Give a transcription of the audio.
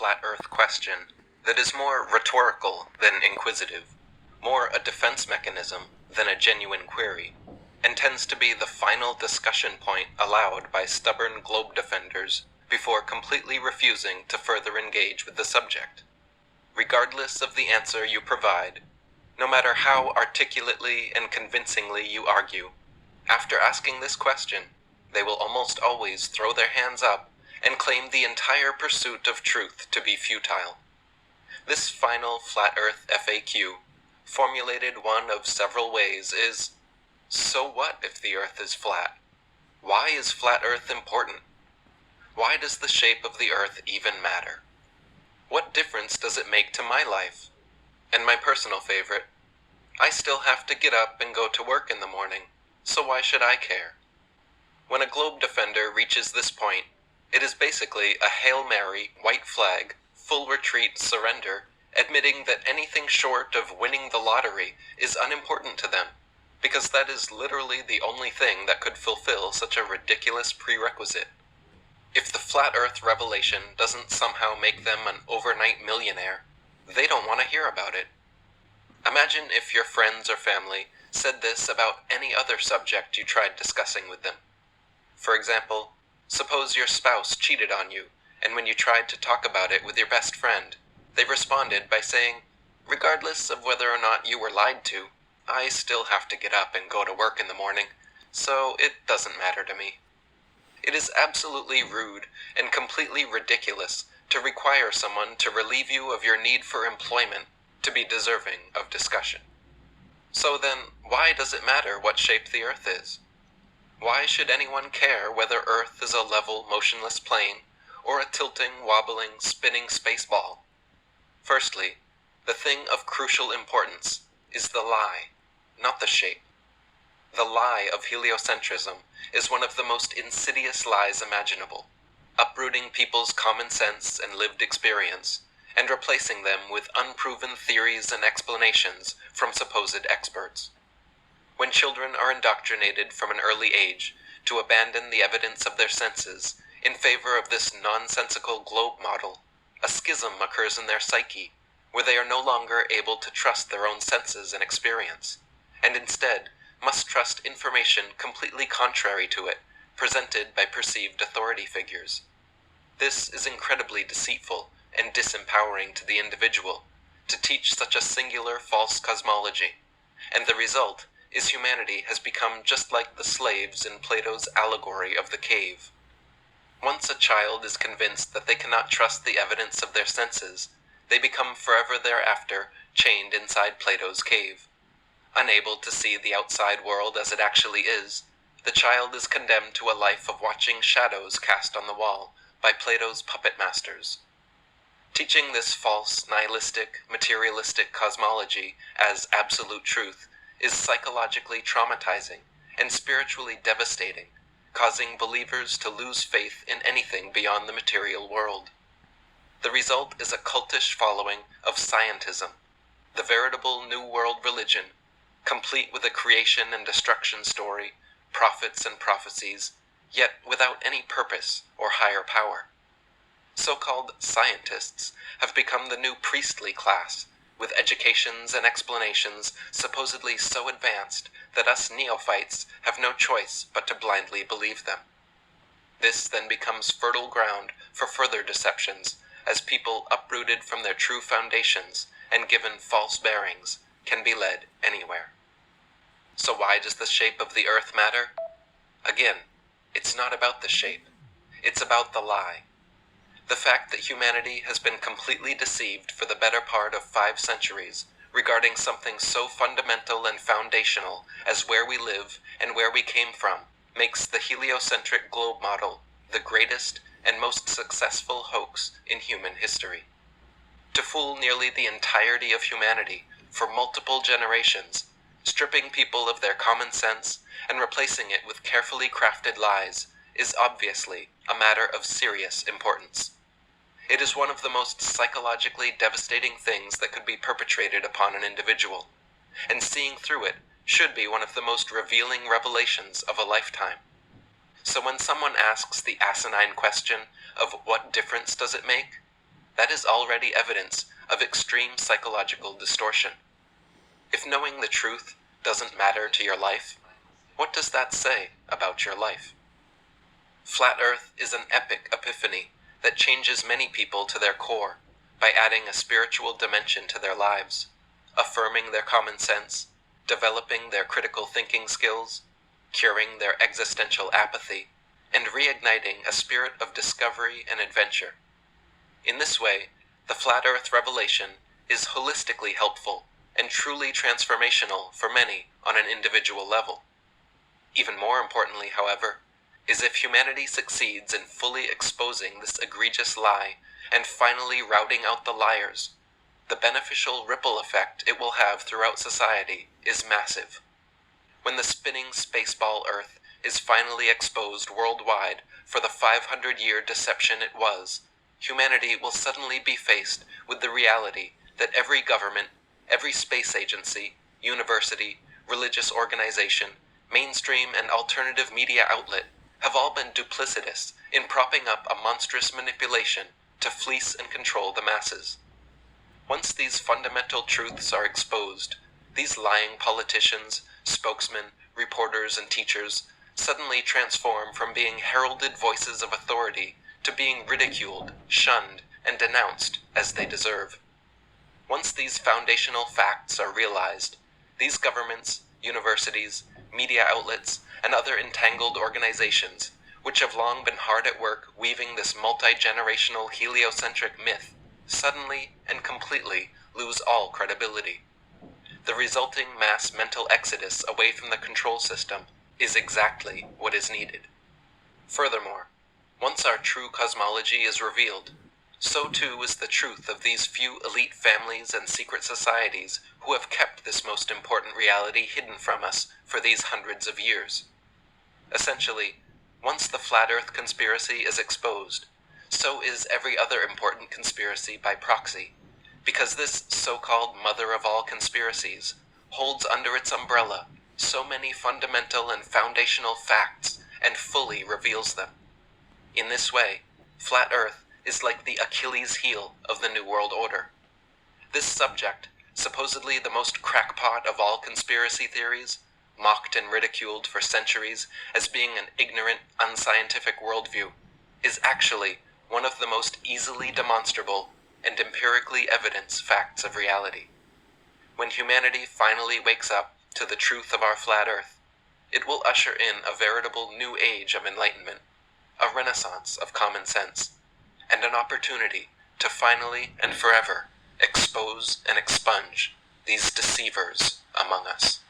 flat earth question that is more rhetorical than inquisitive, more a defense mechanism than a genuine query, and tends to be the final discussion point allowed by stubborn globe defenders before completely refusing to further engage with the subject. Regardless of the answer you provide, no matter how articulately and convincingly you argue, after asking this question, they will almost always throw their hands up and claim the entire pursuit of truth to be futile. This final flat earth FAQ, formulated one of several ways, is, so what if the earth is flat? Why is flat earth important? Why does the shape of the earth even matter? What difference does it make to my life? And my personal favorite, I still have to get up and go to work in the morning, so why should I care? When a globe defender reaches this point, it is basically a Hail Mary, white flag, full retreat surrender, admitting that anything short of winning the lottery is unimportant to them, because that is literally the only thing that could fulfill such a ridiculous prerequisite. If the flat earth revelation doesn't somehow make them an overnight millionaire, they don't want to hear about it. Imagine if your friends or family said this about any other subject you tried discussing with them. For example, suppose your spouse cheated on you, and when you tried to talk about it with your best friend, they responded by saying, regardless of whether or not you were lied to, I still have to get up and go to work in the morning, so it doesn't matter to me. It is absolutely rude and completely ridiculous to require someone to relieve you of your need for employment to be deserving of discussion. So then, why does it matter what shape the earth is? Why should anyone care whether Earth is a level, motionless plane, or a tilting, wobbling, spinning space ball? Firstly, the thing of crucial importance is the lie, not the shape. The lie of heliocentrism is one of the most insidious lies imaginable, uprooting people's common sense and lived experience, and replacing them with unproven theories and explanations from supposed experts. When children are indoctrinated from an early age to abandon the evidence of their senses in favor of this nonsensical globe model, a schism occurs in their psyche, where they are no longer able to trust their own senses and experience, and instead must trust information completely contrary to it, presented by perceived authority figures. This is incredibly deceitful and disempowering to the individual, to teach such a singular false cosmology, and the result is humanity has become just like the slaves in Plato's allegory of the cave. Once a child is convinced that they cannot trust the evidence of their senses, they become forever thereafter chained inside Plato's cave. Unable to see the outside world as it actually is, the child is condemned to a life of watching shadows cast on the wall by Plato's puppet masters. Teaching this false, nihilistic, materialistic cosmology as absolute truth is psychologically traumatizing and spiritually devastating, causing believers to lose faith in anything beyond the material world. The result is a cultish following of scientism, the veritable New World religion, complete with a creation and destruction story, prophets and prophecies, yet without any purpose or higher power. So-called scientists have become the new priestly class, with educations and explanations supposedly so advanced that us neophytes have no choice but to blindly believe them. This then becomes fertile ground for further deceptions, as people uprooted from their true foundations and given false bearings can be led anywhere. So why does the shape of the earth matter? Again, it's not about the shape. It's about the lie. The fact that humanity has been completely deceived for the better part of 5 centuries regarding something so fundamental and foundational as where we live and where we came from makes the heliocentric globe model the greatest and most successful hoax in human history. To fool nearly the entirety of humanity for multiple generations, stripping people of their common sense and replacing it with carefully crafted lies, is obviously a matter of serious importance. It is one of the most psychologically devastating things that could be perpetrated upon an individual, and seeing through it should be one of the most revealing revelations of a lifetime. So when someone asks the asinine question of what difference does it make, that is already evidence of extreme psychological distortion. If knowing the truth doesn't matter to your life, what does that say about your life? Flat Earth is an epic epiphany that changes many people to their core by adding a spiritual dimension to their lives, affirming their common sense, developing their critical thinking skills, curing their existential apathy, and reigniting a spirit of discovery and adventure. In this way, the Flat Earth revelation is holistically helpful and truly transformational for many on an individual level. Even more importantly, however, is if humanity succeeds in fully exposing this egregious lie and finally routing out the liars, the beneficial ripple effect it will have throughout society is massive. When the spinning spaceball Earth is finally exposed worldwide for the 500-year deception it was, humanity will suddenly be faced with the reality that every government, every space agency, university, religious organization, mainstream and alternative media outlet have all been duplicitous in propping up a monstrous manipulation to fleece and control the masses. Once these fundamental truths are exposed, these lying politicians, spokesmen, reporters, and teachers suddenly transform from being heralded voices of authority to being ridiculed, shunned, and denounced as they deserve. Once these foundational facts are realized, these governments, universities, media outlets, and other entangled organizations, which have long been hard at work weaving this multi-generational heliocentric myth, suddenly and completely lose all credibility. The resulting mass mental exodus away from the control system is exactly what is needed. Furthermore, once our true cosmology is revealed, so too is the truth of these few elite families and secret societies who have kept this most important reality hidden from us for these hundreds of years. Essentially, once the Flat Earth conspiracy is exposed, so is every other important conspiracy by proxy, because this so-called mother of all conspiracies holds under its umbrella so many fundamental and foundational facts and fully reveals them. In this way, Flat Earth is like the Achilles heel of the New World Order. This subject, supposedly the most crackpot of all conspiracy theories, mocked and ridiculed for centuries as being an ignorant, unscientific worldview, is actually one of the most easily demonstrable and empirically evidenced facts of reality. When humanity finally wakes up to the truth of our flat Earth, it will usher in a veritable new age of enlightenment, a renaissance of common sense, and an opportunity to finally and forever expose and expunge these deceivers among us.